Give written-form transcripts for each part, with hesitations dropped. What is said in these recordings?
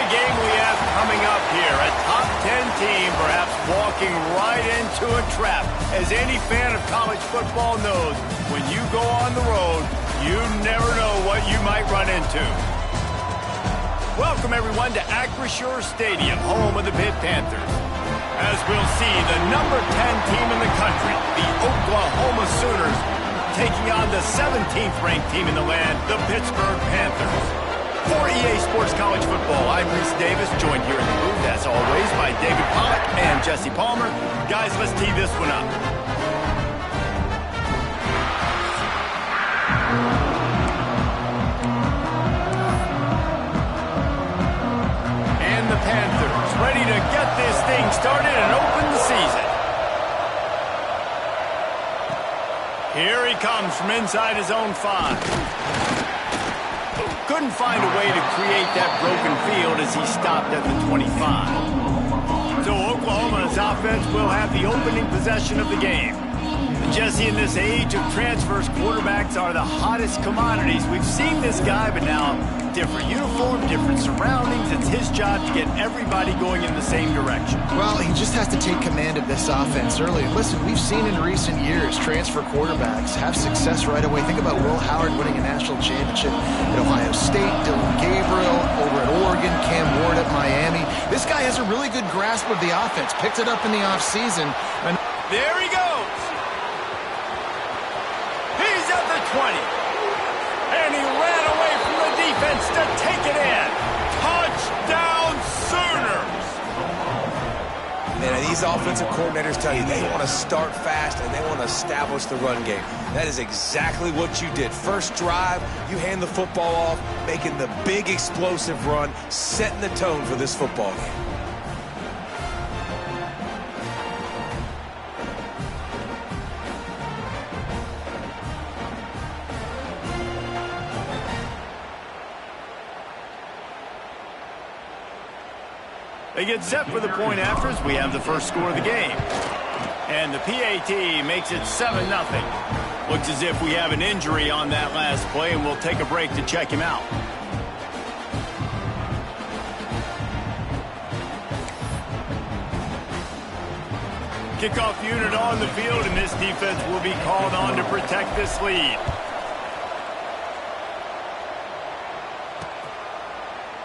game we have coming up here. A top 10 team perhaps walking right into a trap. As any fan of college football knows, when you go on the road, you never know what you might run into. Welcome, everyone, to Acrisure Stadium, home of the Pitt Panthers. As we'll see, the number 10 team in the country, the Oklahoma Sooners, taking on the 17th ranked team in the land, the Pittsburgh Panthers. For EA Sports College Football, I'm Reese Davis, joined here in the booth, as always, by David Pollack and Jesse Palmer. Guys, let's tee this one up. And the Panthers ready to get this thing started and open the season. Here he comes from inside his own 5. Couldn't find a way to create that broken field as he stopped at the 25. So Oklahoma's offense will have the opening possession of the game. Jesse, in this age of transfers, quarterbacks are the hottest commodities. We've seen this guy, but now different uniform, different surroundings. It's his job to get everybody going in the same direction. Well, he just has to take command of this offense early. Listen, we've seen in recent years transfer quarterbacks have success right away. Think about Will Howard winning a national championship at Ohio State, Dylan Gabriel over at Oregon, Cam Ward at Miami. This guy has a really good grasp of the offense, picked it up in the offseason. And there he goes. He's at the 20. And he ran away from the defense to take it in. Touchdown, Sooners! Man, these offensive coordinators tell you they want to start fast and they want to establish the run game. That is exactly what you did. First drive, you hand the football off, making the big explosive run, setting the tone for this football game. They get set for the point after as we have the first score of the game. And the PAT makes it 7-0. Looks as if we have an injury on that last play, and we'll take a break to check him out. Kickoff unit on the field, and this defense will be called on to protect this lead.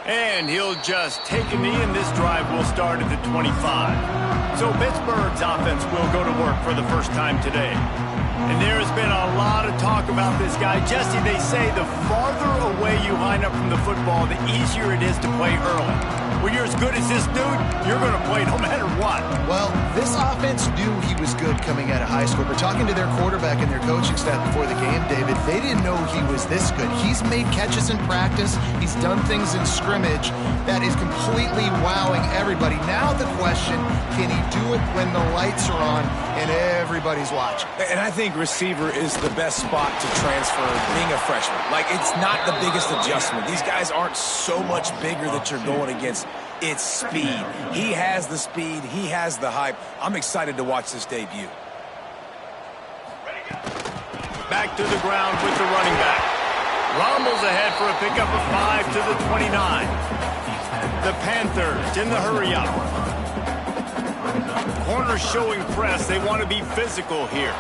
And he'll just take a knee, and this drive will start at the 25. So Pittsburgh's offense will go to work for the first time today. And there has been a lot of talk about this guy. Jesse, they say the farther away you line up from the football, the easier it is to play early. When you're as good as this dude, you're going to play no matter what. Well, this offense knew he was good coming out of high school. But talking to their quarterback and their coaching staff before the game, David, they didn't know he was this good. He's made catches in practice. He's done things in scrimmage that is completely wowing everybody. Now the question, can he do it when the lights are on and everybody's watching? And I think receiver is the best spot to transfer being a freshman. Like, it's not the biggest adjustment. These guys aren't so much bigger that you're going against. It's speed. He has the speed. He has the hype. I'm excited to watch this debut. Back to the ground with the running back. Rommel's ahead for a pickup of 5 to the 29. The Panthers in the hurry-up. Corners showing press. They want to be physical here.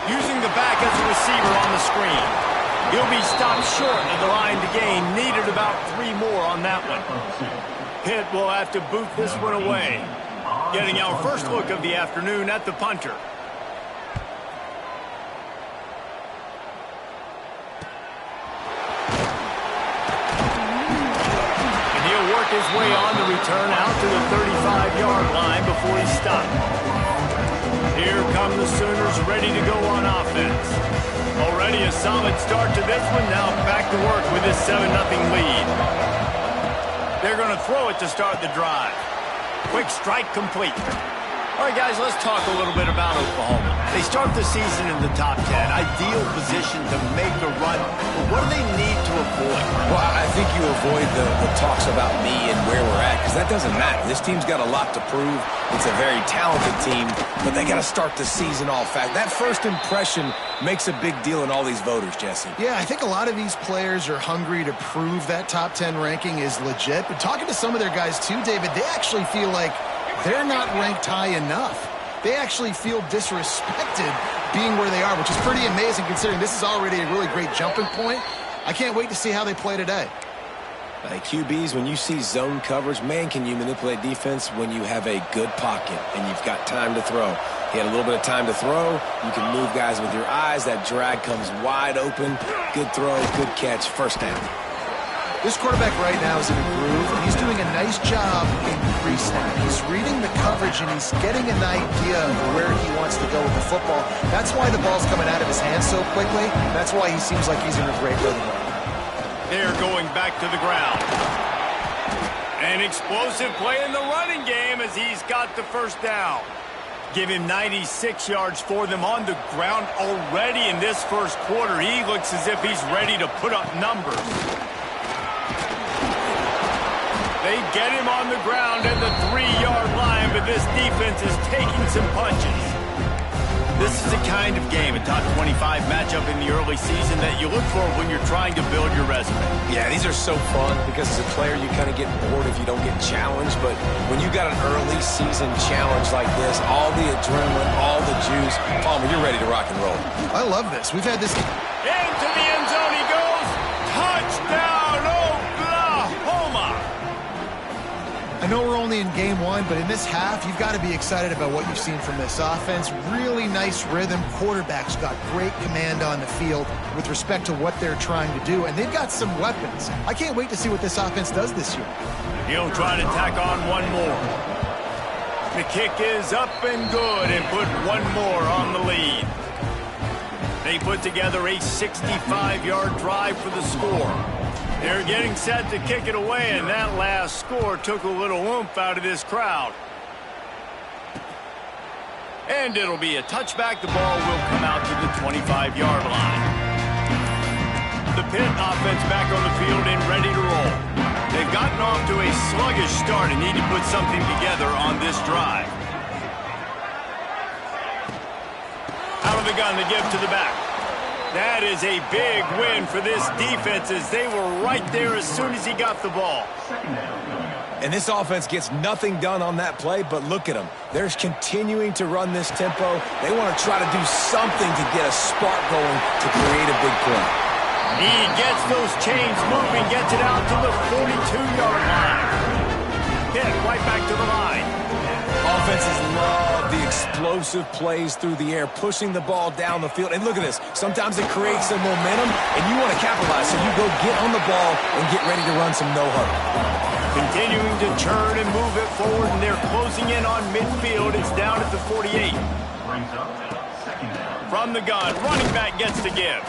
Using the back as a receiver on the screen. He'll be stopped short of the line to gain. Needed about 3 more on that one. Pitt will have to boot this one away. Getting our first look of the afternoon at the punter. And he'll work his way on the return out to the 35-yard line before he's stopped. Here come the Sooners ready to go on offense. Already a solid start to this one. Now back to work with this 7-0 lead. They're going to throw it to start the drive. Quick strike complete. All right, guys, let's talk a little bit about Oklahoma. They start the season in the top 10, ideal position to make a run. But what do they need to avoid? Well, I think you avoid the talks about me and where we're at, because that doesn't matter. This team's got a lot to prove. It's a very talented team, but they got to start the season off fast. That first impression makes a big deal in all these voters, Jesse. Yeah, I think a lot of these players are hungry to prove that top 10 ranking is legit. But talking to some of their guys too, David, they actually feel like they're not ranked high enough. They actually feel disrespected being where they are, which is pretty amazing considering this is already a really great jumping point. I can't wait to see how they play today. QBs, when you see zone coverage, man, can you manipulate defense when you have a good pocket and you've got time to throw. He had a little bit of time to throw. You can move guys with your eyes. That drag comes wide open. Good throw, good catch, first down. This quarterback right now is in a groove, and he's doing a nice job in pre-snap. He's reading the coverage, and he's getting an idea of where he wants to go with the football. That's why the ball's coming out of his hands so quickly. That's why he seems like he's in a great rhythm. They're going back to the ground. An explosive play in the running game as he's got the first down. Give him 96 yards for them on the ground already in this first quarter. He looks as if he's ready to put up numbers. They get him on the ground at the 3-yard line, but this defense is taking some punches. This is the kind of game, a top 25 matchup in the early season that you look for when you're trying to build your resume. Yeah, these are so fun because as a player you kind of get bored if you don't get challenged, but when you got an early season challenge like this, all the adrenaline, all the juice, Palmer, you're ready to rock and roll. I love this. We've had this. Into the end zone he goes. Touchdown, Oklahoma! I know we're only in game one, but in this half, you've got to be excited about what you've seen from this offense. Really nice rhythm. Quarterback's got great command on the field with respect to what they're trying to do, and they've got some weapons. I can't wait to see what this offense does this year. He'll try to tack on one more. The kick is up and good and put one more on the lead. They put together a 65-yard drive for the score. They're getting set to kick it away, and that last score took a little oomph out of this crowd. And it'll be a touchback. The ball will come out to the 25-yard line. The Pitt offense back on the field and ready to roll. They've gotten off to a sluggish start and need to put something together on this drive. Out of the gun, the give to the back. That is a big win for this defense as they were right there as soon as he got the ball. And this offense gets nothing done on that play, but look at them. They're continuing to run this tempo. They want to try to do something to get a spark going to create a big play. He gets those chains moving, gets it out to the 42-yard line. Hit right back to the line. Offenses love the explosive plays through the air, pushing the ball down the field. And look at this. Sometimes it creates some momentum, and you want to capitalize. So you go get on the ball and get ready to run some no-huddle. Continuing to turn and move it forward, and they're closing in on midfield. It's down at the 48. From the gun, running back gets the give.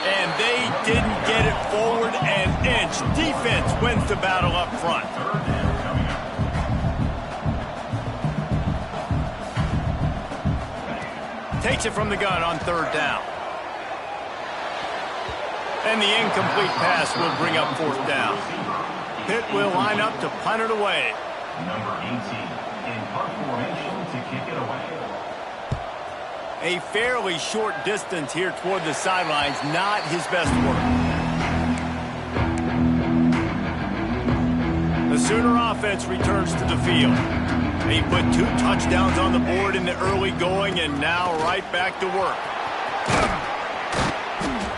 And they didn't get it forward an inch. Defense wins the battle up front. Takes it from the gun on third down. And the incomplete pass will bring up fourth down. Pitt will line up to punt it away. Number 18 in punt formation to kick it away. A fairly short distance here toward the sidelines, not his best work. The Sooner offense returns to the field. They put 2 touchdowns on the board in the early going and now right back to work.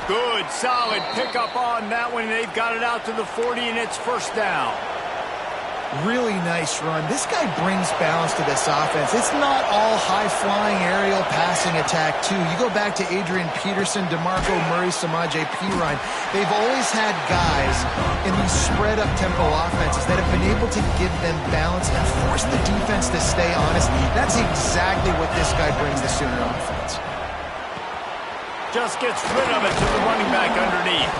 Good, solid pickup on that one. They've got it out to the 40 and it's first down. Really nice run. This guy brings balance to this offense. It's not all high-flying aerial passing attack, too. You go back to Adrian Peterson, DeMarco Murray, Samaje Perine. They've always had guys in these spread-up tempo offenses that have been able to give them balance and force the defense to stay honest. That's exactly what this guy brings the Sooner offense. Just gets rid of it to the running back underneath.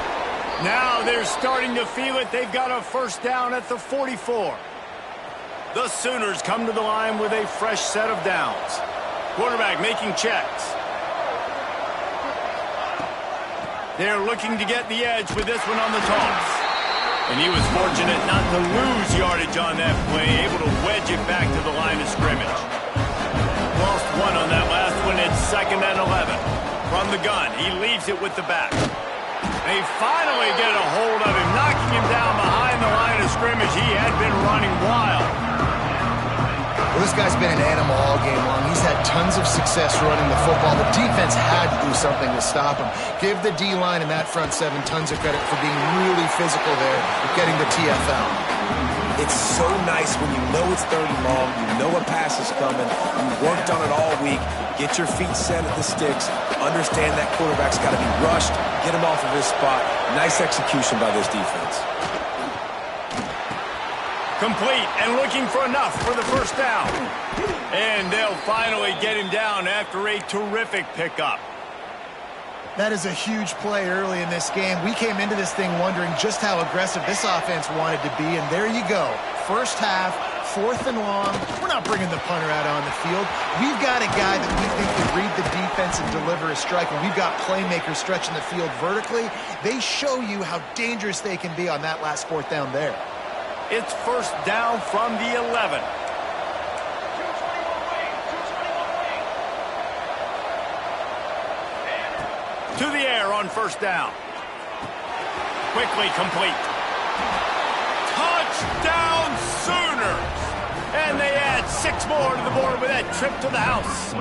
Now they're starting to feel it. They've got a first down at the 44. The Sooners come to the line with a fresh set of downs. Quarterback making checks. They're looking to get the edge with this one on the toss. And he was fortunate not to lose yardage on that play, able to wedge it back to the line of scrimmage. Lost one on that last one. It's 2nd and 11. From the gun, he leaves it with the back. They finally get a hold of him, knocking him down behind the line of scrimmage. He had been running wild. Well, this guy's been an animal all game long. He's had tons of success running the football. The defense had to do something to stop him. Give the D-line and that front seven tons of credit for being really physical there, getting the TFL. It's so nice when you know it's 3rd and long, you know a pass is coming, you worked on it all week, get your feet set at the sticks, understand that quarterback's got to be rushed, get him off of his spot. Nice execution by this defense. Complete and looking for enough for the first down. And they'll finally get him down after a terrific pickup. That is a huge play early in this game. We came into this thing wondering just how aggressive this offense wanted to be, and there you go. First half, 4th and long. We're not bringing the punter out on the field. We've got a guy that we think can read the defense and deliver a strike, and we've got playmakers stretching the field vertically. They show you how dangerous they can be on that last 4th down there. It's first down from the 11. To the air on first down. Quickly complete. Touchdown Sooners! And they add 6 more to the board with that trip to the house.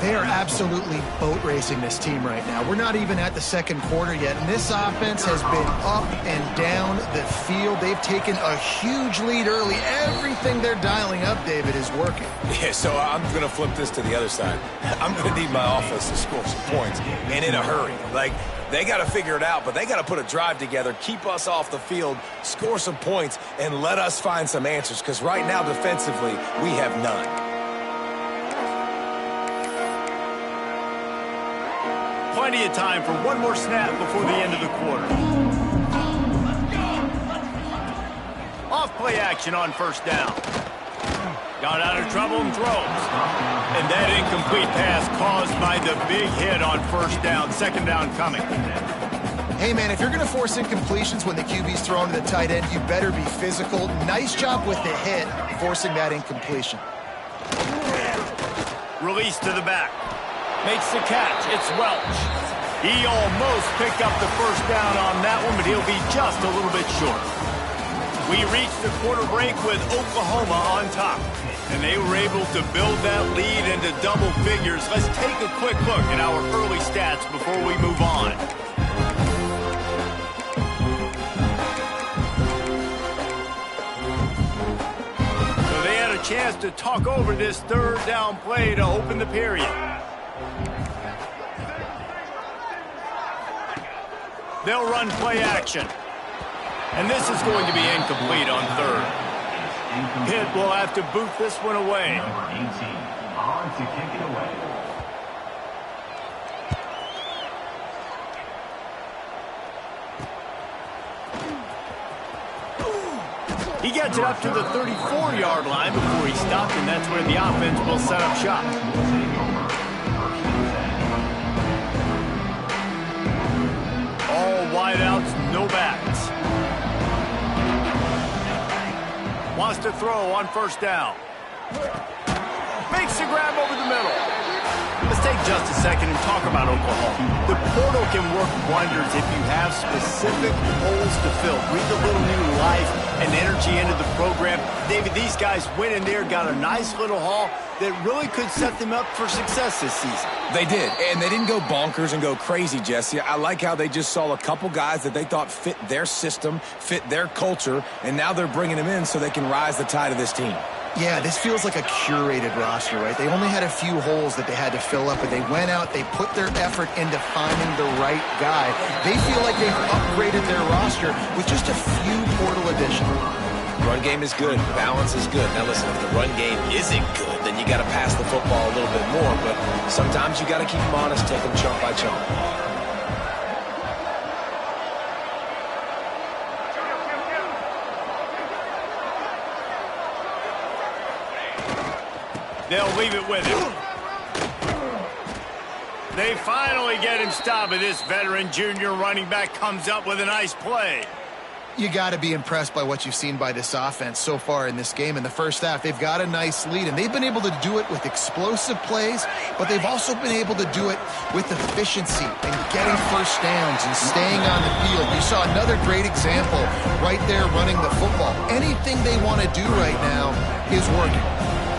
They are absolutely boat racing this team right now. We're not even at the 2nd quarter yet, and this offense has been up and down the field. They've taken a huge lead early. Everything they're dialing up, David, is working. Yeah, so I'm going to flip this to the other side. I'm going to need my offense to score some points, and in a hurry. Like, they got to figure it out, but they got to put a drive together, keep us off the field, score some points, and let us find some answers, because right now, defensively, we have none. Plenty of time for one more snap before the end of the quarter. Off play action on first down. Got out of trouble and throws. And that incomplete pass caused by the big hit on first down. 2nd down coming. Hey, man, if you're going to force incompletions when the QB's thrown to the tight end, you better be physical. Nice job with the hit, forcing that incompletion. Release to the back. Makes the catch. It's Welch. He almost picked up the first down on that one, but he'll be just a little bit short. We reached the quarter break with Oklahoma on top, and they were able to build that lead into double figures. Let's take a quick look at our early stats before we move on. So they had a chance to talk over this 3rd down play to open the period. They'll run play action. And this is going to be incomplete on 3rd. Pitt will have to boot this one away. Number 18, on to kick it away. He gets it up to the 34-yard line before he stopped, and that's where the offense will set up shop. All wideouts, no backs. Wants to throw on first down. Makes the grab over the middle. Let's take just a second and talk about Oklahoma. The portal can work wonders if you have specific holes to fill. Breathe a little new life and energy into the program. David, these guys went in there, got a nice little haul that really could set them up for success this season. They did, and they didn't go bonkers and go crazy, Jesse. I like how they just saw a couple guys that they thought fit their system, fit their culture, and now they're bringing them in so they can rise the tide of this team. Yeah, this feels like a curated roster, right? They only had a few holes that they had to fill up, but they went out, they put their effort into finding the right guy. They feel like they've upgraded their roster with just a few portal additions. Run game is good. Balance is good. Now, listen, if the run game isn't good, then you got to pass the football a little bit more, but sometimes you got to keep them honest, take them chunk by chunk. They'll leave it with him. They finally get him stopped, but this veteran junior running back comes up with a nice play. You got to be impressed by what you've seen by this offense so far in this game. In the first half, they've got a nice lead, and they've been able to do it with explosive plays, but they've also been able to do it with efficiency and getting first downs and staying on the field. You saw another great example right there running the football. Anything they want to do right now is working.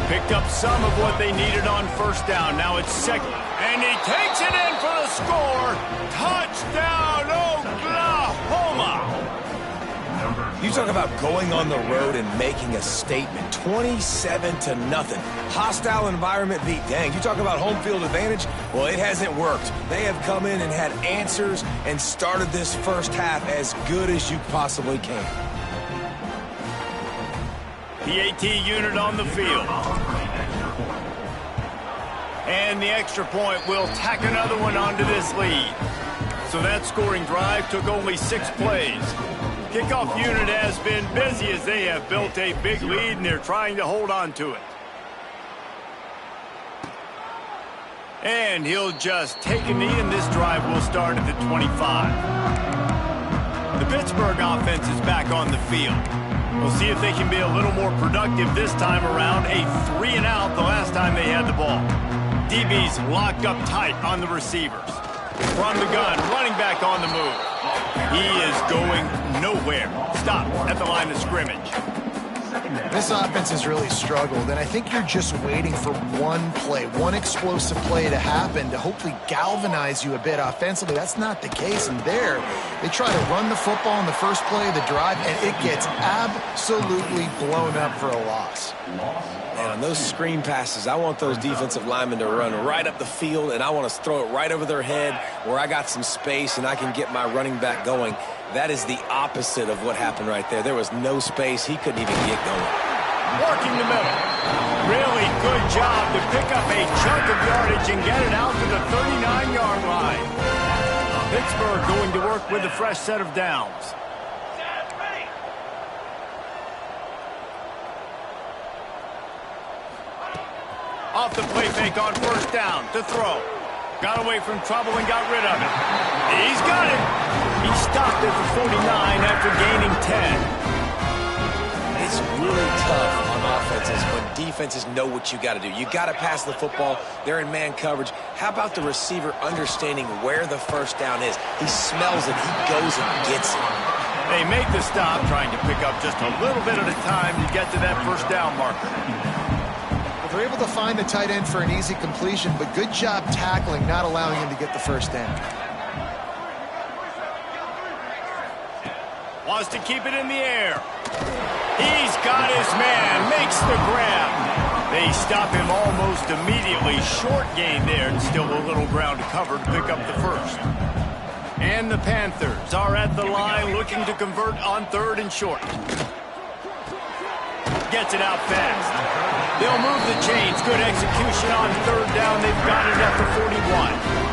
Picked up some of what they needed on first down. Now it's second, and he takes it in for the score. Touchdown, Oklahoma! You talk about going on the road and making a statement. 27-0. Hostile environment beat. Dang, you talk about home field advantage? Well, it hasn't worked. They have come in and had answers and started this first half as good as you possibly can. PAT unit on the field. And the extra point will tack another one onto this lead. So that scoring drive took only 6 plays. Kickoff unit has been busy as they have built a big lead and they're trying to hold on to it. And he'll just take a knee and this drive will start at the 25. The Pittsburgh offense is back on the field. We'll see if they can be a little more productive this time around. A 3-and-out the last time they had the ball. DB's locked up tight on the receivers. From the gun, running back on the move. He is going nowhere. Stop at the line of scrimmage. This offense has really struggled, and I think you're just waiting for one play, one explosive play to happen to hopefully galvanize you a bit offensively. That's not the case, and there, they try to run the football in the first play of the drive, and it gets absolutely blown up for a loss. And on those screen passes, I want those defensive linemen to run right up the field, and I want to throw it right over their head where I got some space and I can get my running back going. That is the opposite of what happened right there. There was no space. He couldn't even get going. Working the middle. Really good job to pick up a chunk of yardage and get it out to the 39-yard line. Pittsburgh going to work with a fresh set of downs. Off the play fake on first down to throw. Got away from trouble and got rid of it. He's got it. He stopped at the 49 after gaining 10. It's really tough on offenses when defenses know what you got to do. You got to pass the football. They're in man coverage. How about the receiver understanding where the first down is? He smells it. He goes and gets it. They make the stop, trying to pick up just a little bit at a time to get to that first down marker. They're able to find the tight end for an easy completion, but good job tackling, not allowing him to get the first down. Wants to keep it in the air. He's got his man, makes the grab. They stop him almost immediately. Short gain there, and still a little ground to cover to pick up the first. And the Panthers are at the line looking to convert on 3rd and short. Gets it out fast. They'll move the chains. Good execution on 3rd down. They've got it at the 41.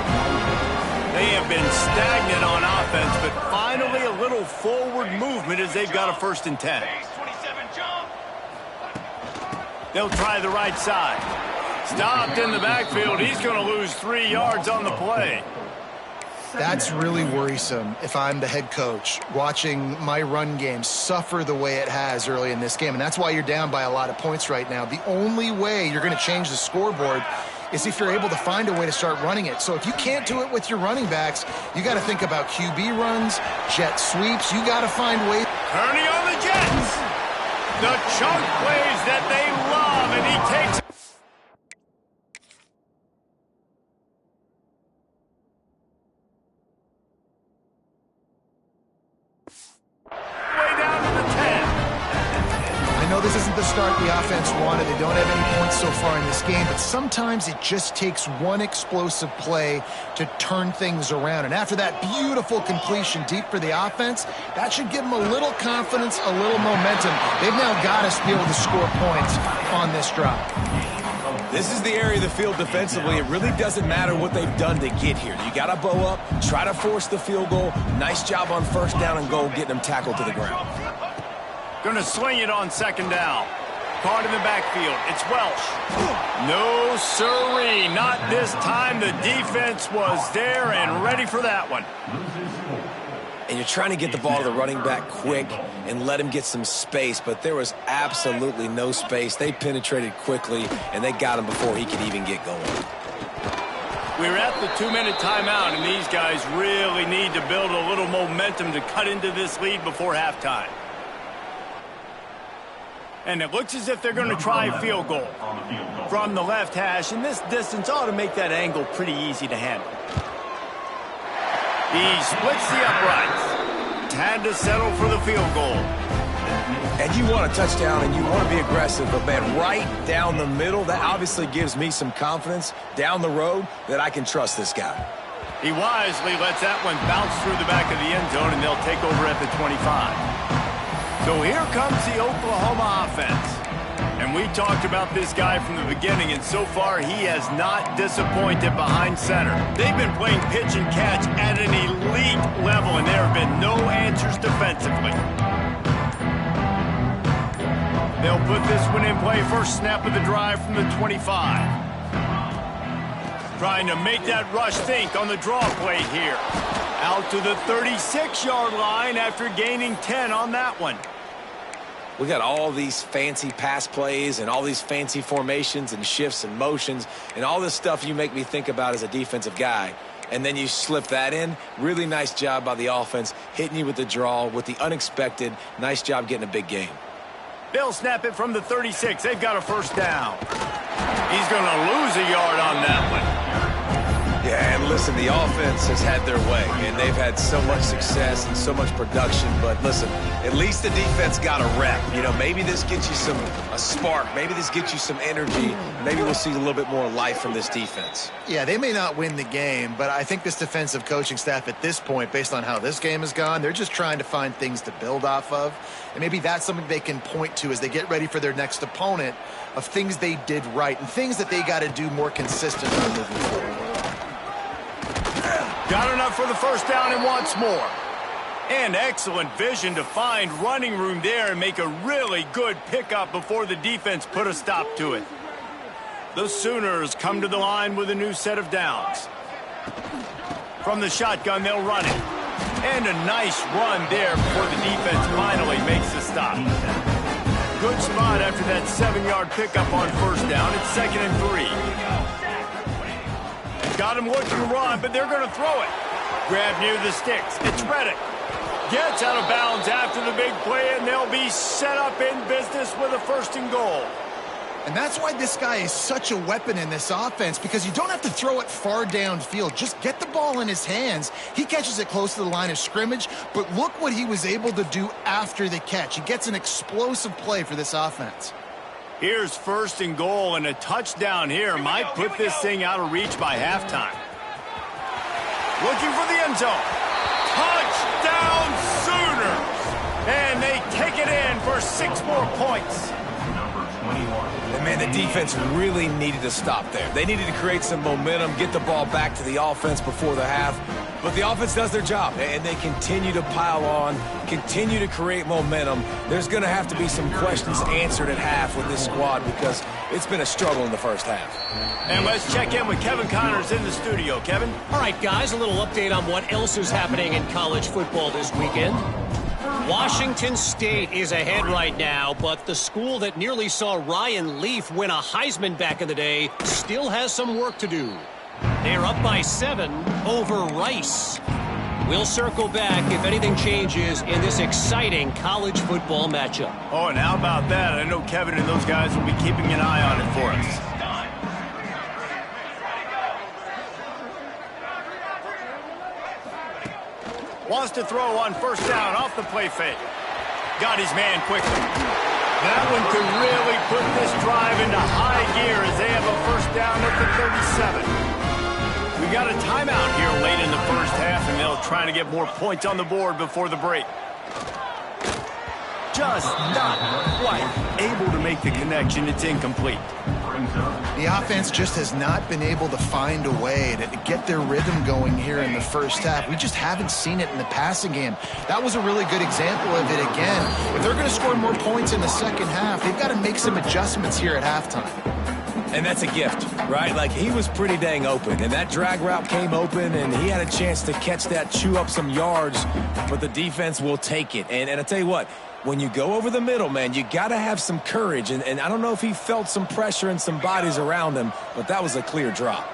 They have been stagnant on offense, but finally a little forward movement as they've got a 1st and 10. They'll try the right side. Stopped in the backfield. He's going to lose 3 yards on the play. That's really worrisome if I'm the head coach, watching my run game suffer the way it has early in this game. And that's why you're down by a lot of points right now. The only way you're going to change the scoreboard is if you're able to find a way to start running it. So if you can't do it with your running backs, you got to think about QB runs, jet sweeps. You got to find ways. Turning on the Jets. The chunk plays that they love, and he takes I know this isn't the start the offense wanted. They don't have any points so far in this game, but sometimes it just takes one explosive play to turn things around. And after that beautiful completion deep for the offense, that should give them a little confidence, a little momentum. They've now got to be able to score points on this drive. This is the area of the field defensively. It really doesn't matter what they've done to get here. You got to bow up, try to force the field goal. Nice job on 1st down and goal, getting them tackled to the ground. Going to swing it on 2nd down. caught in the backfield. It's Welsh. No siree, not this time. The defense was there and ready for that one. And you're trying to get the ball to the running back quick and let him get some space, but there was absolutely no space. They penetrated quickly, and they got him before he could even get going. We're at the 2-minute timeout, and these guys really need to build a little momentum to cut into this lead before halftime. And it looks as if they're going to try a field goal from the left hash, and this distance ought to make that angle pretty easy to handle. He splits the uprights. Had to settle for the field goal. And you want a touchdown and you want to be aggressive, but man, right down the middle, that obviously gives me some confidence down the road that I can trust this guy. He wisely lets that one bounce through the back of the end zone, and they'll take over at the 25. So here comes the Oklahoma offense. And we talked about this guy from the beginning, and so far he has not disappointed behind center. They've been playing pitch and catch at an elite level, and there have been no answers defensively. They'll put this one in play. First snap of the drive from the 25. Trying to make that rush think on the draw play here. Out to the 36-yard line after gaining 10 on that one. We got all these fancy pass plays and all these fancy formations and shifts and motions and all this stuff you make me think about as a defensive guy. And then you slip that in. Really nice job by the offense, hitting you with the draw, with the unexpected. Nice job getting a big game. They'll snap it from the 36. They've got a first down. He's going to lose a yard on that one. Yeah, and listen, the offense has had their way, and they've had so much success and so much production. But listen, at least the defense got a rep. You know, maybe this gets you a spark. Maybe this gets you some energy. Maybe we'll see a little bit more life from this defense. Yeah, they may not win the game, but I think this defensive coaching staff at this point, based on how this game has gone, they're just trying to find things to build off of. And maybe that's something they can point to as they get ready for their next opponent, of things they did right and things that they got to do more consistently moving forward. Got enough for the first down and wants more. And excellent vision to find running room there and make a really good pickup before the defense put a stop to it. The Sooners come to the line with a new set of downs. From the shotgun, they'll run it. And a nice run there before the defense finally makes the stop. Good spot after that 7-yard pickup on first down. It's 2nd and 3. Got him looking to run, but they're going to throw it. Grab near the sticks. It's Reddick. Gets out of bounds after the big play, and they'll be set up in business with a 1st and goal. And that's why this guy is such a weapon in this offense, because you don't have to throw it far downfield. Just get the ball in his hands. He catches it close to the line of scrimmage, but look what he was able to do after the catch. He gets an explosive play for this offense. Here's 1st and goal, and a touchdown here might put this thing out of reach by halftime. Looking for the end zone. Touchdown Sooners! And they take it in for 6 more points. And man, the defense really needed to stop there. They needed to create some momentum, get the ball back to the offense before the half. But the offense does their job, and they continue to pile on, continue to create momentum. There's going to have to be some questions answered at half with this squad because it's been a struggle in the first half. And let's check in with Kevin Connors in the studio. Kevin? All right, guys, a little update on what else is happening in college football this weekend. Washington State is ahead right now, but the school that nearly saw Ryan Leaf win a Heisman back in the day still has some work to do. They're up by 7 over Rice. We'll circle back if anything changes in this exciting college football matchup. Oh, and how about that? I know Kevin and those guys will be keeping an eye on it for us. Wants to throw on first down off the play fake. Got his man quickly. That one could really put this drive into high gear as they have a first down at the 37. We got a timeout here late in the first half, and they'll try to get more points on the board before the break. Just not quite able to make the connection. It's incomplete. The offense just has not been able to find a way to get their rhythm going here in the first half. We just haven't seen it in the passing game. That was a really good example of it again. If they're going to score more points in the second half, they've got to make some adjustments here at halftime. And that's a gift, right? Like, he was pretty dang open, and that drag route came open, and he had a chance to catch that, chew up some yards, but the defense will take it. And I tell you what, when you go over the middle, man, you got to have some courage, and I don't know if he felt some pressure and some bodies around him, but that was a clear drop.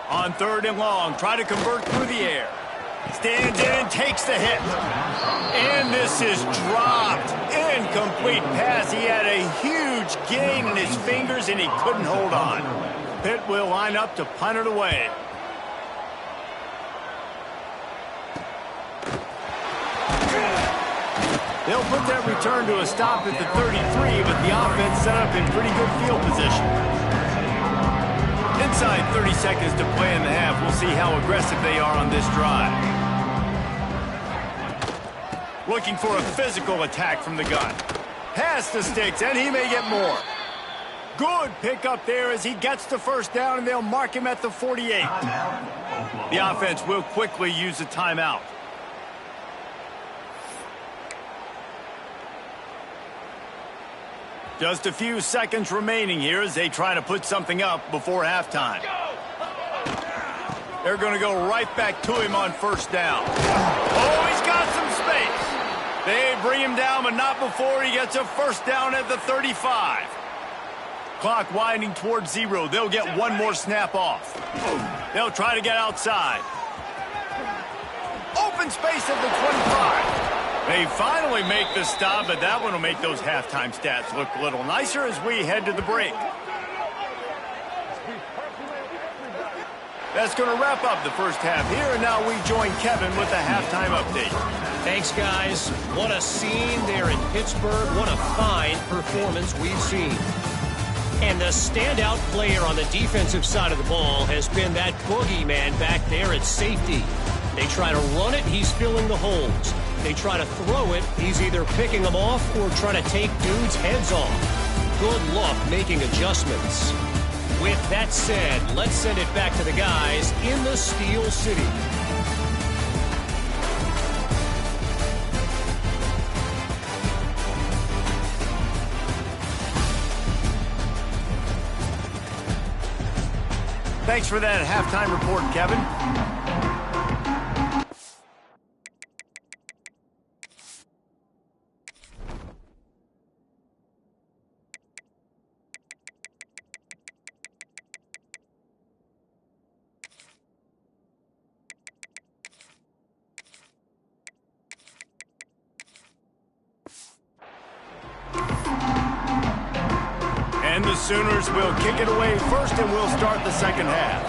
On 3rd and long, try to convert through the air. Stands in and takes the hit. And this is dropped. Incomplete pass. He had a huge gain in his fingers, and he couldn't hold on. Pitt will line up to punt it away. They'll put that return to a stop at the 33, but the offense set up in pretty good field position. Inside 30 seconds to play in the half. We'll see how aggressive they are on this drive. Looking for a physical attack from the gun. Pass the sticks, and he may get more. Good pickup there as he gets the first down, and they'll mark him at the 48. The offense will quickly use a timeout. Just a few seconds remaining here as they try to put something up before halftime. They're going to go right back to him on first down. Oh, he's got some space. They bring him down, but not before he gets a first down at the 35. Clock winding towards 0. They'll get one more snap off. They'll try to get outside. Open space at the 25. They finally make the stop, but that one will make those halftime stats look a little nicer as we head to the break. That's going to wrap up the first half here, and now we join Kevin with the halftime update. Thanks, guys. What a scene there in Pittsburgh. What a fine performance we've seen. And the standout player on the defensive side of the ball has been that boogeyman back there at safety. They try to run it, he's filling the holes. They try to throw it, he's either picking them off or trying to take dudes' heads off. Good luck making adjustments. With that said, let's send it back to the guys in the Steel City. Thanks for that halftime report, Kevin. And the Sooners will kick it away first, and we'll start the second half.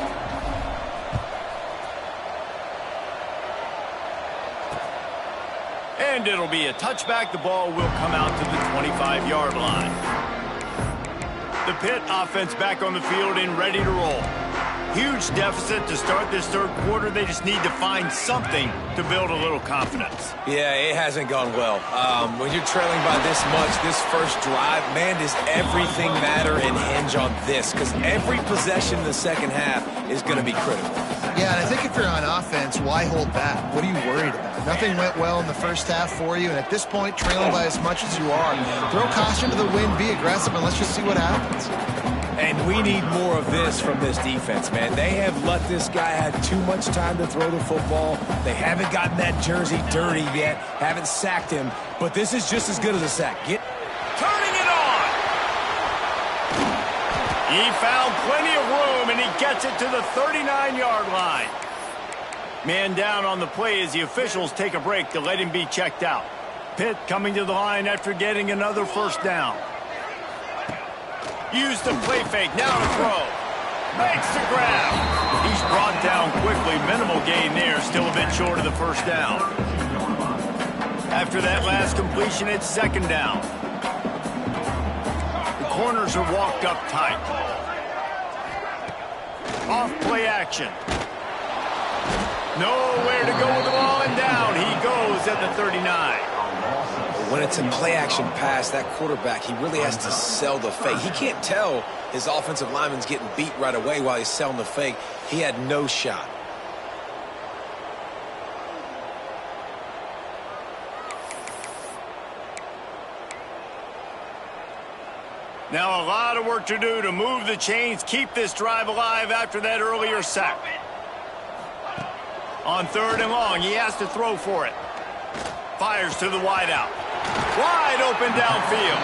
And it'll be a touchback. The ball will come out to the 25-yard line. The Pitt offense back on the field and ready to roll. Huge deficit to start this third quarter. They just need to find something to build a little confidence. Yeah, it hasn't gone well. When you're trailing by this much, this first drive, man, does everything matter and hinge on this? Because every possession in the second half is going to be critical. Yeah, and I think if you're on offense, why hold back? What are you worried about? Nothing went well in the first half for you, and at this point, trailing by as much as you are, throw caution to the wind, be aggressive, and let's just see what happens. And we need more of this from this defense, man. They have let this guy have too much time to throw the football. They haven't gotten that jersey dirty yet, haven't sacked him, but this is just as good as a sack. Turning it on! He found plenty of room, and he gets it to the 39-yard line. Man down on the play as the officials take a break to let him be checked out. Pitt coming to the line after getting another first down. Use the play fake, now to throw. Makes the grab. He's brought down quickly. Minimal gain there, still a bit short of the first down. After that last completion, it's second down. The corners are walked up tight. Off play action. Nowhere to go with the ball, and down he goes at the 39. When it's a play-action pass, that quarterback, he really has to sell the fake. He can't tell his offensive lineman's getting beat right away while he's selling the fake. He had no shot. Now a lot of work to do to move the chains, keep this drive alive after that earlier sack. On 3rd and long, he has to throw for it. Fires to the wideout. Wide open downfield.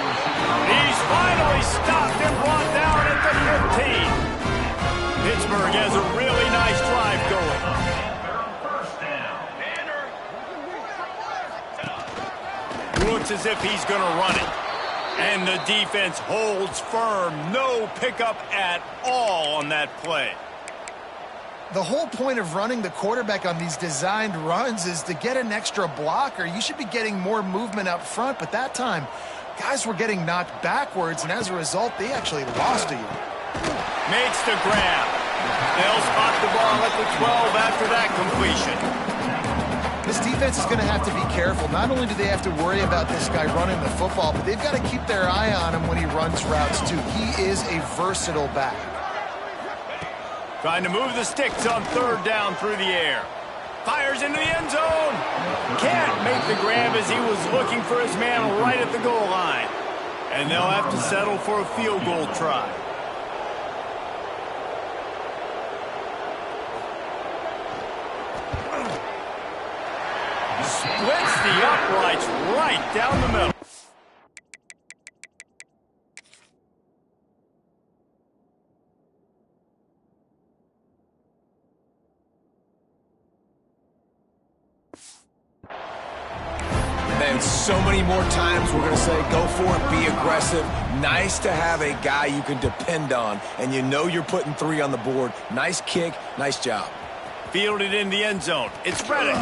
He's finally stopped and brought down at the 15. Pittsburgh has a really nice drive going. Looks as if he's going to run it. And the defense holds firm. No pickup at all on that play. The whole point of running the quarterback on these designed runs is to get an extra blocker. You should be getting more movement up front, but that time, guys were getting knocked backwards, and as a result, they actually lost a yard. Makes the grab. They'll spot the ball at the 12 after that completion. This defense is going to have to be careful. Not only do they have to worry about this guy running the football, but they've got to keep their eye on him when he runs routes, too. He is a versatile back. Trying to move the sticks on 3rd down through the air. Fires into the end zone. Can't make the grab as he was looking for his man right at the goal line. And they'll have to settle for a field goal try. Splits the uprights right down the middle. And so many more times we're going to say, go for it, be aggressive. Nice to have a guy you can depend on, and you know you're putting 3 on the board. Nice kick, nice job. Fielded in the end zone. It's Reddick.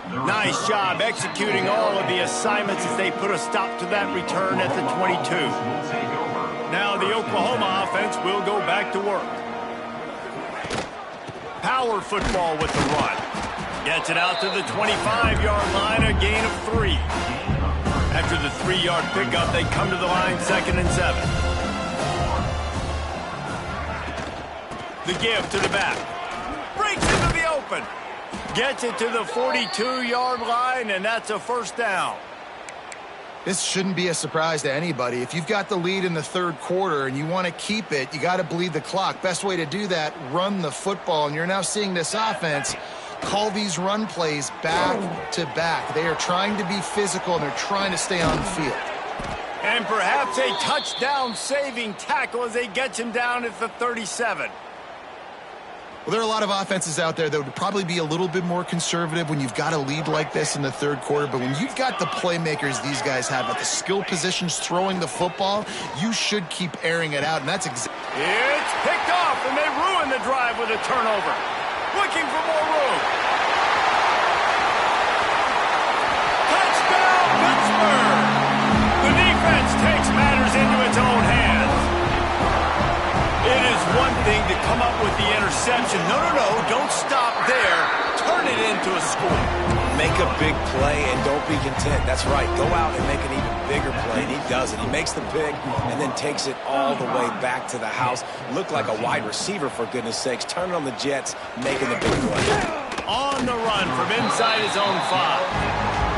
Nice job executing all of the assignments as they put a stop to that return at the 22. Now the Oklahoma offense will go back to work. Power football with the run. Gets it out to the 25-yard line, a gain of 3. After the 3-yard pickup, they come to the line 2nd and 7. The give to the back. Breaks into the open. Gets it to the 42-yard line, and that's a 1st down. This shouldn't be a surprise to anybody. If you've got the lead in the 3rd quarter and you want to keep it, you got to bleed the clock. Best way to do that, run the football. And you're now seeing this offense call these run plays back to back. They are trying to be physical, and they're trying to stay on the field. And perhaps a touchdown-saving tackle as they get him down at the 37. Well, there are a lot of offenses out there that would probably be a little bit more conservative when you've got a lead like this in the 3rd quarter. But when you've got the playmakers these guys have at the skill positions throwing the football, you should keep airing it out. And that's exactly. It's picked off, and they ruin the drive with a turnover. Looking for more room. Touchdown, Pittsburgh! The defense takes matters into its own hands. It is one thing to come up with the interception. No, don't stop there. Turn it into a score. Make a big play and don't be content. That's right. Go out and make an even bigger play, and he does it. He makes the pick and then takes it all the way back to the house. Looked like a wide receiver, for goodness sakes. Turning on the Jets, making the big play. On the run from inside his own 5.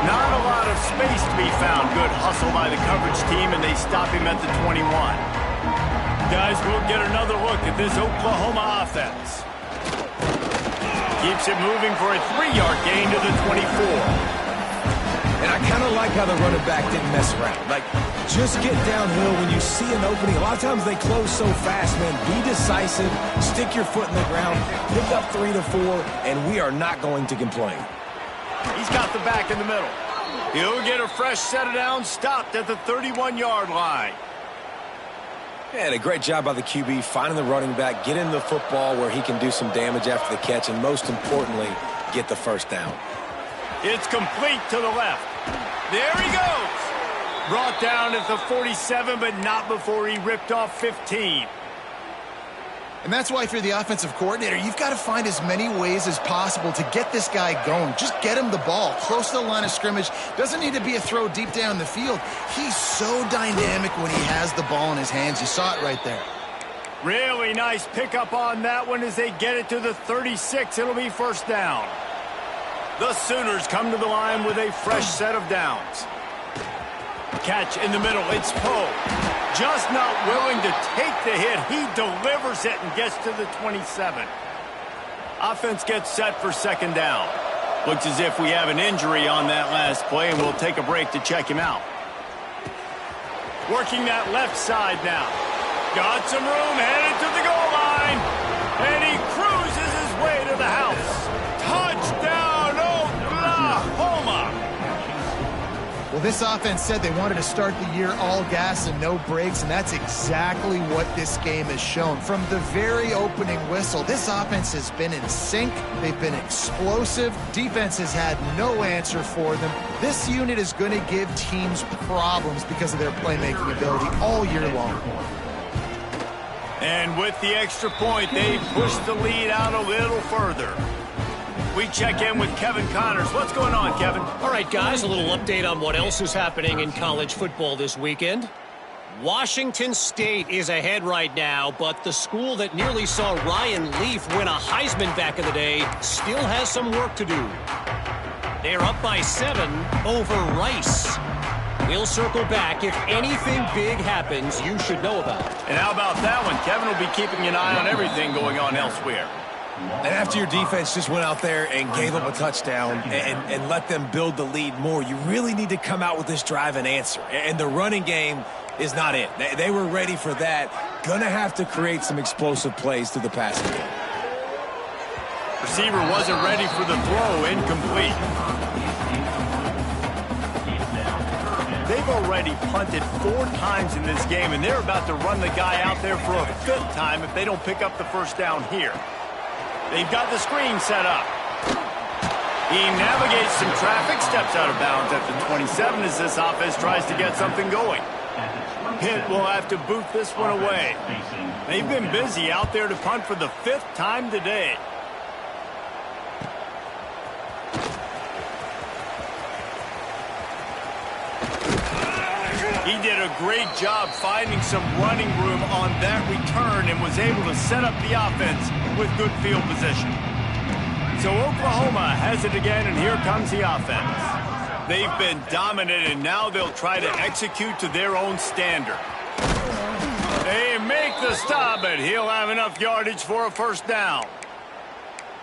Not a lot of space to be found. Good hustle by the coverage team, and they stop him at the 21. Guys, we'll get another look at this Oklahoma offense. Keeps it moving for a 3-yard gain to the 24. And I kind of like how the running back didn't mess around. Like, just get downhill when you see an opening. A lot of times they close so fast, man. Be decisive, stick your foot in the ground, pick up 3 to 4, and we are not going to complain. He's got the back in the middle. He'll get a fresh set of downs, stopped at the 31-yard line. And a great job by the QB finding the running back, getting the football where he can do some damage after the catch, and most importantly, get the 1st down. It's complete to the left. There he goes. Brought down at the 47, but not before he ripped off 15. And that's why if you're the offensive coordinator, you've got to find as many ways as possible to get this guy going. Just get him the ball close to the line of scrimmage. Doesn't need to be a throw deep down the field. He's so dynamic when he has the ball in his hands. You saw it right there. Really nice pickup on that one as they get it to the 36. It'll be first down. The Sooners come to the line with a fresh set of downs. Catch in the middle. It's Poe. Just not willing to take the hit. He delivers it and gets to the 27. Offense gets set for second down. Looks as if we have an injury on that last play, and we'll take a break to check him out. Working that left side now. Got some room, headed to the goal line. And he cruises his way to the house. Touchdown, Oklahoma! Well, this offense said they wanted to start the year all gas and no breaks, and that's exactly what this game has shown. From the very opening whistle, this offense has been in sync. They've been explosive. Defense has had no answer for them. This unit is going to give teams problems because of their playmaking ability all year long. And with the extra point, they push the lead out a little further. We check in with Kevin Connors. What's going on, Kevin? All right, guys, a little update on what else is happening in college football this weekend. Washington State is ahead right now, but the school that nearly saw Ryan Leaf win a Heisman back in the day still has some work to do. They're up by 7 over Rice. We'll circle back. If anything big happens, you should know about it. And how about that one? Kevin will be keeping an eye on everything going on elsewhere. And after your defense just went out there and gave up a touchdown and let them build the lead more, you really need to come out with this drive and answer. And the running game is not it. They were ready for that. Gonna have to create some explosive plays through the passing game. Receiver wasn't ready for the throw. Incomplete. They've already punted 4 times in this game, and they're about to run the guy out there for a 5th time if they don't pick up the first down here. They've got the screen set up. He navigates some traffic, steps out of bounds at the 27 as this offense tries to get something going. Pitt will have to boot this one away. They've been busy out there to punt for the 5th time today. He did a great job finding some running room on that return and was able to set up the offense with good field position. So Oklahoma has it again, and here comes the offense. They've been dominant, and now they'll try to execute to their own standard. They make the stop, but he'll have enough yardage for a first down.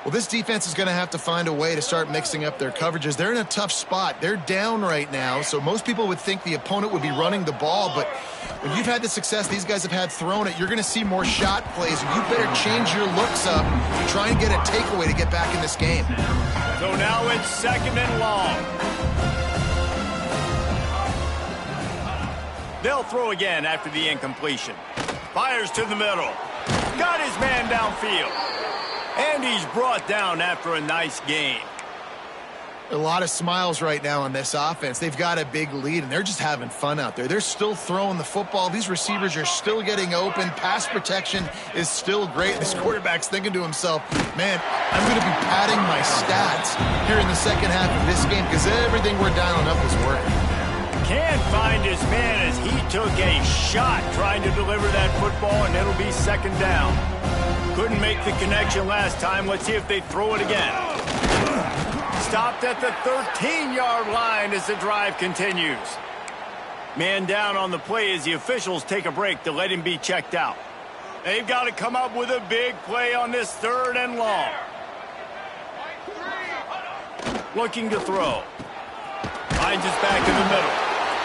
Well, this defense is going to have to find a way to start mixing up their coverages. They're in a tough spot. They're down right now, so most people would think the opponent would be running the ball, but when you've had the success these guys have had throwing it, you're going to see more shot plays. You better change your looks up and try and get a takeaway to get back in this game. So now it's 2nd and long. They'll throw again after the incompletion. Fires to the middle. Got his man downfield. And he's brought down after a nice game. A lot of smiles right now on this offense. They've got a big lead, and they're just having fun out there. They're still throwing the football. These receivers are still getting open. Pass protection is still great. This quarterback's thinking to himself, man, I'm going to be padding my stats here in the second half of this game because everything we're dialing up is working. Can't find his man as he took a shot trying to deliver that football, and it'll be 2nd down. Couldn't make the connection last time. Let's see if they throw it again. Stopped at the 13-yard line as the drive continues. Man down on the play as the officials take a break to let him be checked out. They've got to come up with a big play on this 3rd and long. Looking to throw. Finds us back in the middle.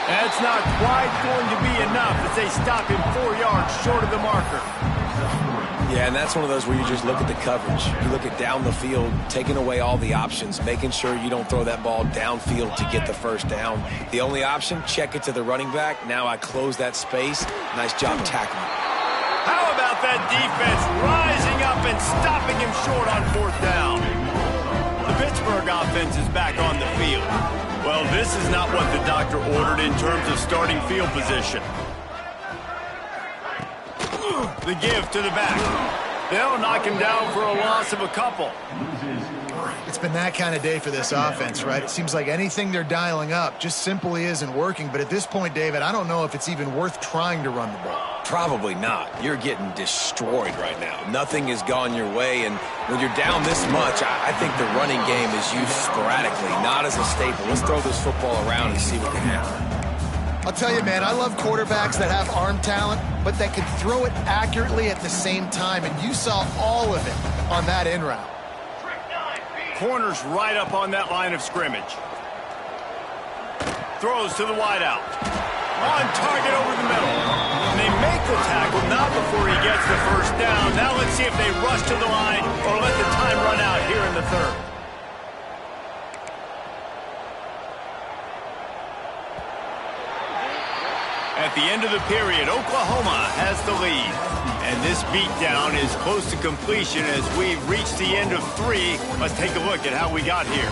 That's not quite going to be enough as they stop him 4 yards short of the marker. Yeah, and that's one of those where you just look at the coverage. You look at down the field, taking away all the options, making sure you don't throw that ball downfield to get the first down. The only option, check it to the running back. Now I close that space. Nice job tackling. How about that defense rising up and stopping him short on 4th down? The Pittsburgh offense is back on the field. Well, this is not what the doctor ordered in terms of starting field position. The give to the back. They'll knock him down for a loss of a couple. It's been that kind of day for this offense, right? It seems like anything they're dialing up just simply isn't working. But at this point, David, I don't know if it's even worth trying to run the ball. Probably not. You're getting destroyed right now. Nothing has gone your way, and when you're down this much, I think the running game is used sporadically, not as a staple. Let's throw this football around and see what can happen. I'll tell you, man, I love quarterbacks that have arm talent, but that can throw it accurately at the same time, and you saw all of it on that in route. Corner's right up on that line of scrimmage. Throws to the wideout. On target over the middle. And they make the tackle, not before he gets the first down. Now let's see if they rush to the line or let the time run out here in the third. At the end of the period, Oklahoma has the lead. And this beatdown is close to completion as we've reached the end of 3. Let's take a look at how we got here.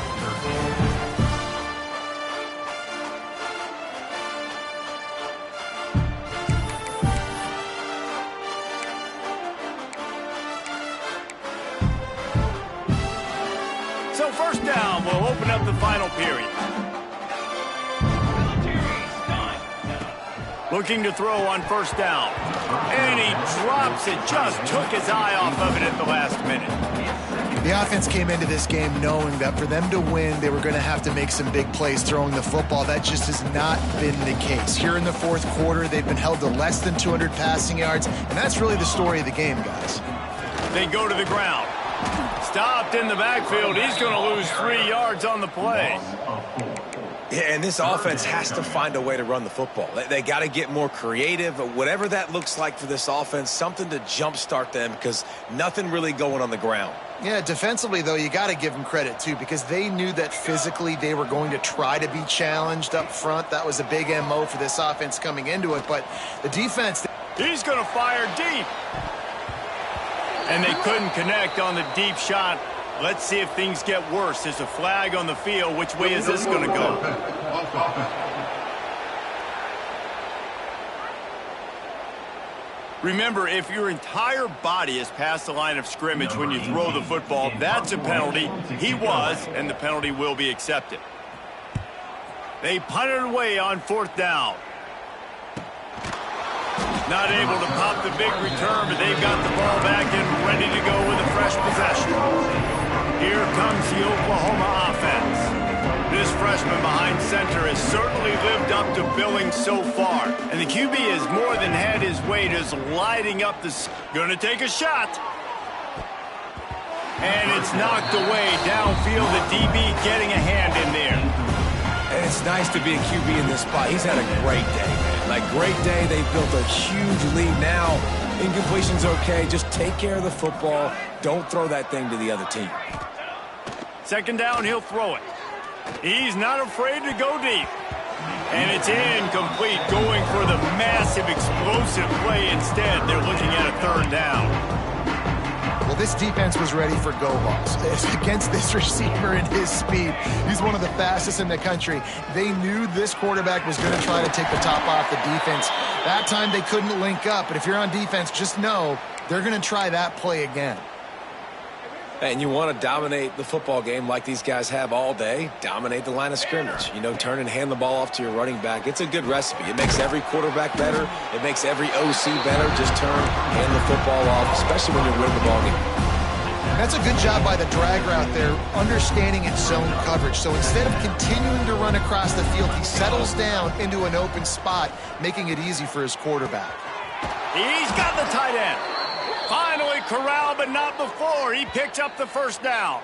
So first down, we'll open up the final period. Looking to throw on first down. And he drops it. Just took his eye off of it at the last minute. The offense came into this game knowing that for them to win, they were going to have to make some big plays throwing the football. That just has not been the case. Here in the fourth quarter, they've been held to less than 200 passing yards, and that's really the story of the game, guys. They go to the ground. Stopped in the backfield. He's going to lose 3 yards on the play. Yeah, and this offense has to find a way to run the football. They got to get more creative, whatever that looks like for this offense, something to jumpstart them because nothing really going on the ground. Yeah, defensively, though, you got to give them credit, too, because they knew that physically they were going to try to be challenged up front. That was a big MO for this offense coming into it, but the defense... He's going to fire deep. And they couldn't connect on the deep shot. Let's see if things get worse. There's a flag on the field. Which way is this going to go? Remember, if your entire body is past the line of scrimmage when you throw the football, that's a penalty. He was, and the penalty will be accepted. They punt it away on fourth down. Not able to pop the big return, but they've got the ball back and ready to go with a fresh possession. Here comes the Oklahoma offense. This freshman behind center has certainly lived up to billing so far. And the QB has more than had his way, just lighting up the... Gonna take a shot. And it's knocked away downfield. The DB getting a hand in there. And it's nice to be a QB in this spot. He's had a great day, man. Like, great day. They've built a huge lead now. Incompletion's okay. Just take care of the football. Don't throw that thing to the other team. Second down, he'll throw it. He's not afraid to go deep. And it's incomplete, going for the massive explosive play instead. They're looking at a third down. Well, this defense was ready for go balls. Against this receiver and his speed, he's one of the fastest in the country. They knew this quarterback was going to try to take the top off the defense. That time they couldn't link up, but if you're on defense, just know they're going to try that play again. And you want to dominate the football game like these guys have all day. Dominate the line of scrimmage. You know, turn and hand the ball off to your running back. It's a good recipe. It makes every quarterback better. It makes every OC better. Just turn, hand the football off, especially when you're winning the ball game. That's a good job by the drag route there, understanding its zone coverage. So instead of continuing to run across the field, he settles down into an open spot, making it easy for his quarterback. He's got the tight end. Finally corralled, but not before. He picked up the first down.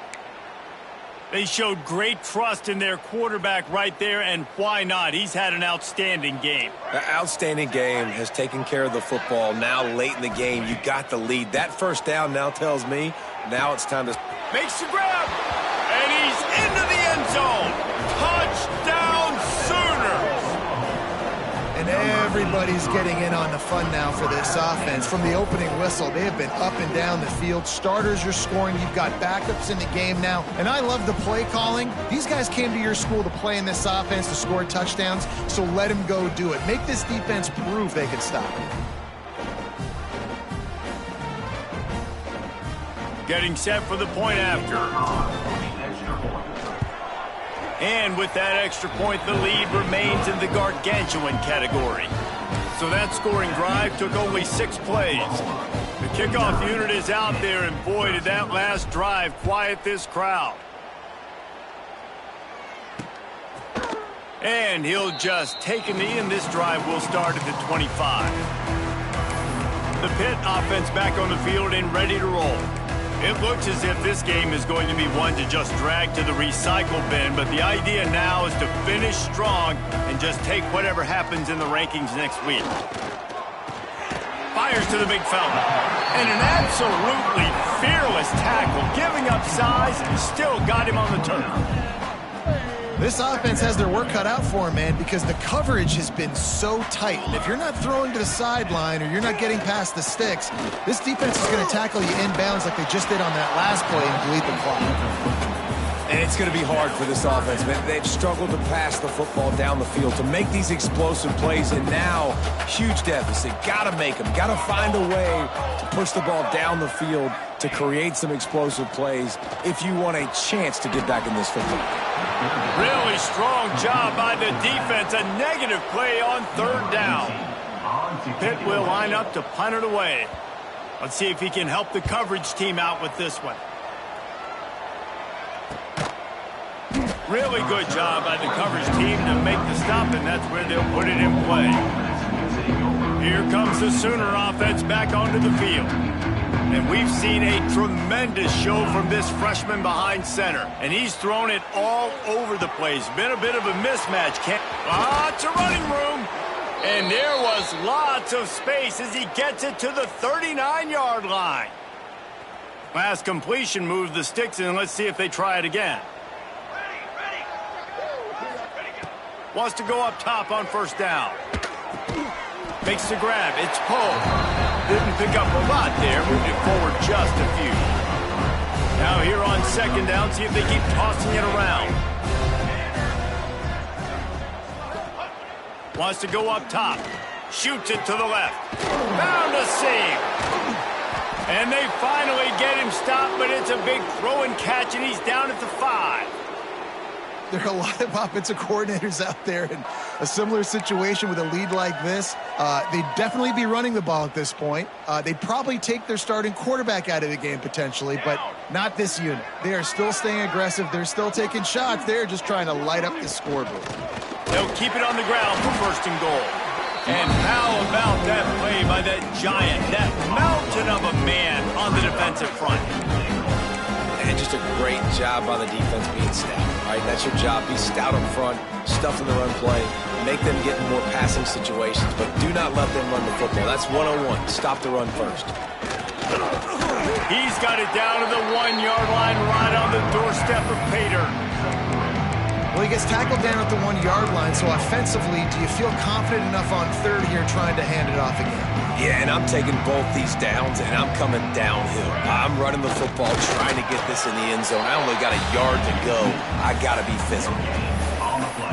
They showed great trust in their quarterback right there, and why not? He's had an outstanding game. An outstanding game, has taken care of the football. Now late in the game, you got the lead. That first down now tells me now it's time to... Makes the grab, and he's into the end zone. Touchdown Sooners! And everybody's getting in on the fun now for this offense. From the opening whistle, they have been up and down the field. Starters are scoring. You've got backups in the game now. And I love the play calling. These guys came to your school to play in this offense to score touchdowns, so let them go do it. Make this defense prove they can stop it. Getting set for the point after. And with that extra point, the lead remains in the gargantuan category. So that scoring drive took only 6 plays. The kickoff unit is out there, and boy, did that last drive quiet this crowd. And he'll just take a knee, and this drive will start at the 25. The Pitt offense back on the field and ready to roll. It looks as if this game is going to be one to just drag to the recycle bin, but the idea now is to finish strong and just take whatever happens in the rankings next week. Fires to the big fella. And an absolutely fearless tackle, giving up size and still got him on the turf. This offense has their work cut out for them, man, because the coverage has been so tight. And if you're not throwing to the sideline or you're not getting past the sticks, this defense is going to tackle you inbounds like they just did on that last play and bleed the clock. And it's going to be hard for this offense, man. They've struggled to pass the football down the field to make these explosive plays, and now huge deficit. Got to make them. Got to find a way to push the ball down the field to create some explosive plays if you want a chance to get back in this football. Really strong job by the defense. A negative play on 3rd down. Pitt will line up to punt it away. Let's see if he can help the coverage team out with this one. Really good job by the coverage team to make the stop, and that's where they'll put it in play. Here comes the Sooner offense back onto the field. And we've seen a tremendous show from this freshman behind center. And he's thrown it all over the place. Been a bit of a mismatch. Lots of running room. And there was lots of space as he gets it to the 39-yard line. Last completion moved the sticks, and let's see if they try it again. Wants to go up top on 1st down. Makes the grab. It's Poe. Didn't pick up a lot there. Moved it forward just a few. Now here on 2nd down, see if they keep tossing it around. Wants to go up top. Shoots it to the left. Found a save. And they finally get him stopped, but it's a big throw and catch, and he's down at the 5. There are a lot of offensive coordinators out there in a similar situation with a lead like this. They'd definitely be running the ball at this point. They'd probably take their starting quarterback out of the game potentially, but not this unit. They are still staying aggressive. They're still taking shots. They're just trying to light up the scoreboard. They'll keep it on the ground for 1st and goal. And how about that play by that giant, that mountain of a man on the defensive front? And just a great job by the defense being stout. Right, that's your job. Be stout up front, stuff in the run play, make them get in more passing situations, but do not let them run the football. That's 101. Stop the run first. He's got it down to the 1-yard line, right on the doorstep of Pater. Well, he gets tackled down at the 1-yard line, so offensively, do you feel confident enough on 3rd here trying to hand it off again? Yeah, and I'm taking both these downs, and I'm coming downhill. I'm running the football, trying to get this in the end zone. I only got a yard to go. I got to be physical.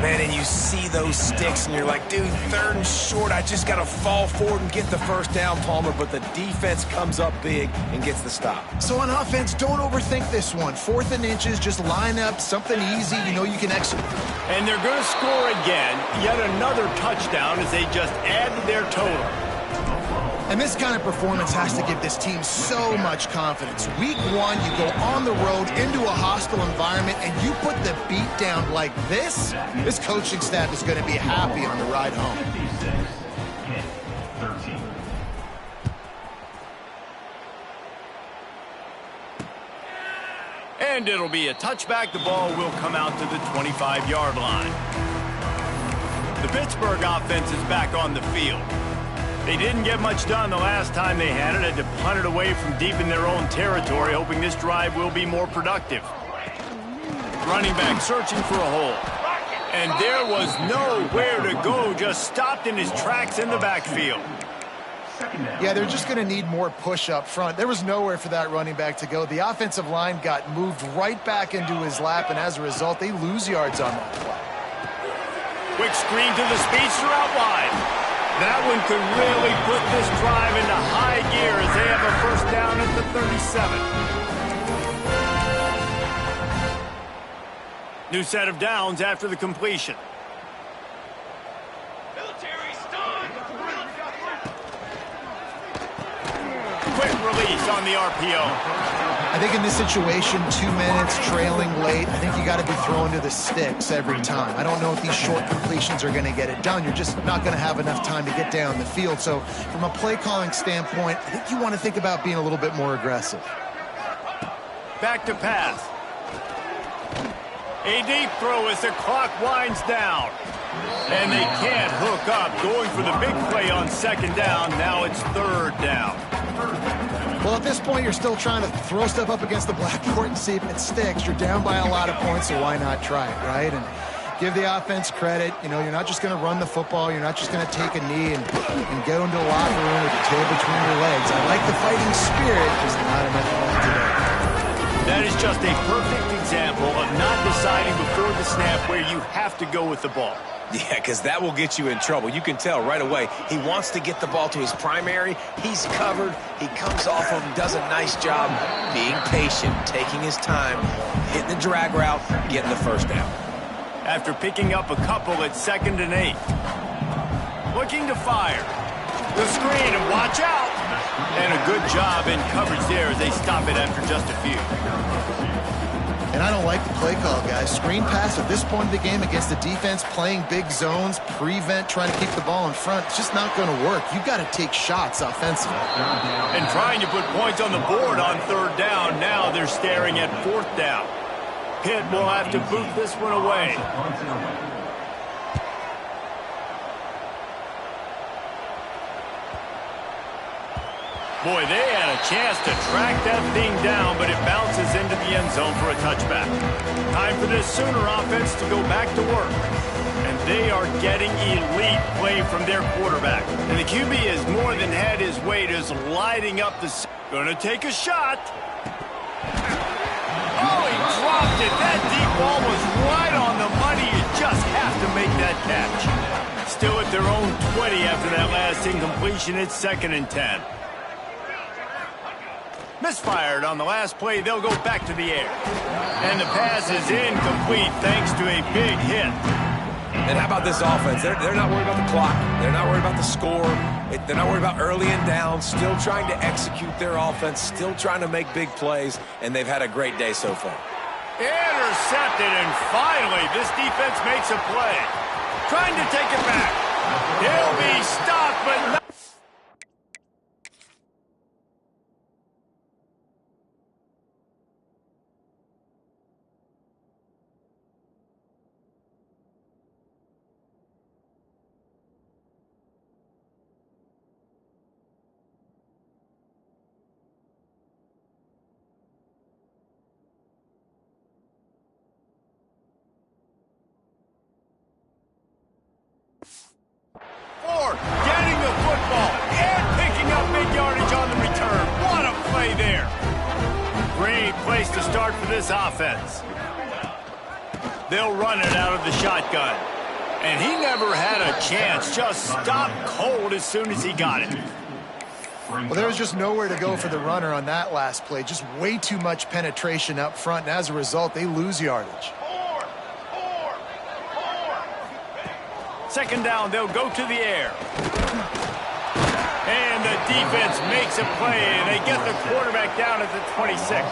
Man, and you see those sticks, and you're like, dude, 3rd and short. I just got to fall forward and get the 1st down, Palmer, but the defense comes up big and gets the stop. So on offense, don't overthink this one. 4th and inches, just line up something easy you know you can execute. And they're going to score again. Yet another touchdown as they just add to their total. And this kind of performance has to give this team so much confidence. Week 1, you go on the road into a hostile environment, and you put the beat down like this, this coaching staff is going to be happy on the ride home. 13. And it'll be a touchback. The ball will come out to the 25-yard line. The Pittsburgh offense is back on the field. They didn't get much done the last time they had it. Had to punt it away from deep in their own territory, hoping this drive will be more productive. Running back searching for a hole. And there was nowhere to go, just stopped in his tracks in the backfield. Yeah, they're just going to need more push up front. There was nowhere for that running back to go. The offensive line got moved right back into his lap, and as a result, they lose yards on that play. Quick screen to the speedster out wide. That one could really put this drive into high gear as they have a 1st down at the 37. New set of downs after the completion. Quick release on the RPO. I think in this situation, 2 minutes, trailing late, I think you got to be throwing to the sticks every time. I don't know if these short completions are going to get it done. You're just not going to have enough time to get down the field. So from a play calling standpoint, I think you want to think about being a little bit more aggressive. Back to pass. A deep throw as the clock winds down. And they can't hook up. Going for the big play on second down. Now it's third down. Well, at this point, you're still trying to throw stuff up against the blackboard and see if it sticks. You're down by a lot of points, so why not try it, right? And give the offense credit. You know, you're not just going to run the football. You're not just going to take a knee and go into a locker room with your tail between your legs. I like the fighting spirit, just not enough of it today. That is just a perfect example of not deciding before the snap where you have to go with the ball. Yeah, because that will get you in trouble. You can tell right away he wants to get the ball to his primary. He's covered. He comes off of him, does a nice job being patient, taking his time, hitting the drag route, getting the first down. After picking up a couple at 2nd and 8. Looking to fire. The screen, and watch out. And a good job in coverage there as they stop it after just a few. And I don't like the play call, guys. Screen pass at this point of the game against the defense, playing big zones, prevent, trying to keep the ball in front. It's just not going to work. You've got to take shots offensively. And trying to put points on the board on third down. Now they're staring at fourth down. Pitt will have to boot this one away. Boy, they had a chance to track that thing down, but it bounces into the end zone for a touchback. Time for this Sooner offense to go back to work. And they are getting elite play from their quarterback. And the QB has more than had his weight, is lighting up the... Gonna take a shot. Oh, he dropped it. That deep ball was right on the money. You just have to make that catch. Still at their own 20 after that last incompletion. It's 2nd and 10. Misfired on the last play. They'll go back to the air. And the pass is incomplete thanks to a big hit. And how about this offense? They're not worried about the clock. They're not worried about the score. They're not worried about early and down. Still trying to execute their offense. Still trying to make big plays. And they've had a great day so far. Intercepted, and finally this defense makes a play. Trying to take it back. He'll be stopped, but not. Getting the football and picking up big yardage on the return. What a play there. Great place to start for this offense. They'll run it out of the shotgun. And he never had a chance. Just stopped cold as soon as he got it. Well, there was just nowhere to go for the runner on that last play. Just way too much penetration up front. And as a result, they lose yardage. 2nd down, they'll go to the air. And the defense makes a play, and they get the quarterback down at the 26.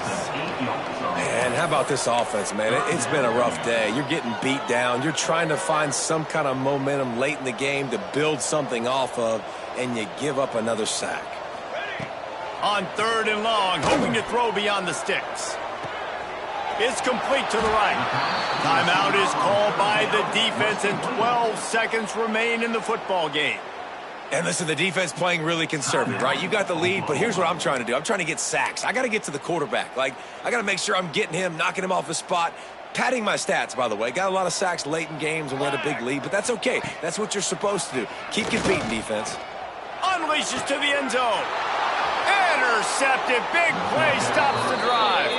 And how about this offense, man? It's been a rough day. You're getting beat down. You're trying to find some kind of momentum late in the game to build something off of, and you give up another sack. On 3rd and long, hoping to throw beyond the sticks. It's complete to the right. Timeout is called by the defense, and 12 seconds remain in the football game. And listen, the defense playing really conservative, right? You got the lead, but here's what I'm trying to do. I'm trying to get sacks. I got to get to the quarterback. Like, I got to make sure I'm getting him, knocking him off his spot. Padding my stats, by the way. Got a lot of sacks late in games and we had a big lead, but that's okay. That's what you're supposed to do. Keep competing, defense. Unleashes to the end zone. Intercepted. Big play stops the drive.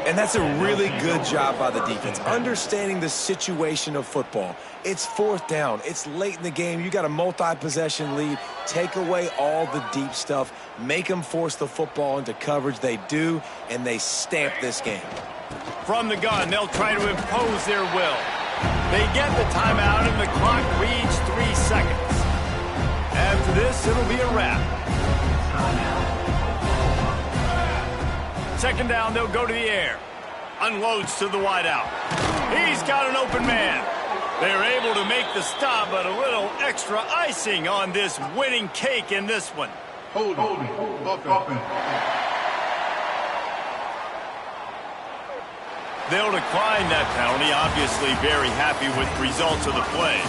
And that's a really good job by the defense, understanding the situation of football. It's 4th down. It's late in the game. You got a multi-possession lead. Take away all the deep stuff. Make them force the football into coverage. They do, and they stamp this game. From the gun, they'll try to impose their will. They get the timeout, and the clock reads 3 seconds. After this, it'll be a wrap. Second down, they'll go to the air. Unloads to the wideout. He's got an open man. They're able to make the stop, but a little extra icing on this winning cake in this one. Holding. They'll decline that penalty, obviously very happy with the results of the play.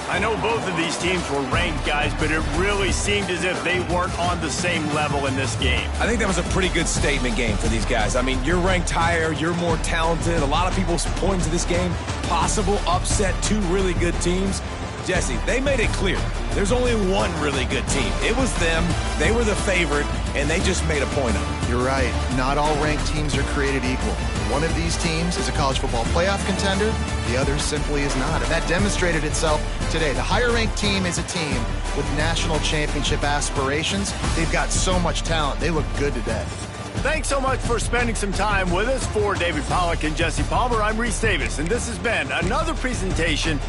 I know both of these teams were ranked guys, but it really seemed as if they weren't on the same level in this game. I think that was a pretty good statement game for these guys. I mean, you're ranked higher, you're more talented. A lot of people point to this game, possible upset, 2 really good teams. Jesse, they made it clear. There's only one really good team. It was them. They were the favorite, and they just made a point of it. You're right. Not all ranked teams are created equal. One of these teams is a college football playoff contender. The other simply is not. And that demonstrated itself today. The higher-ranked team is a team with national championship aspirations. They've got so much talent. They look good today. Thanks so much for spending some time with us. For David Pollack and Jesse Palmer, I'm Reese Davis, and this has been another presentation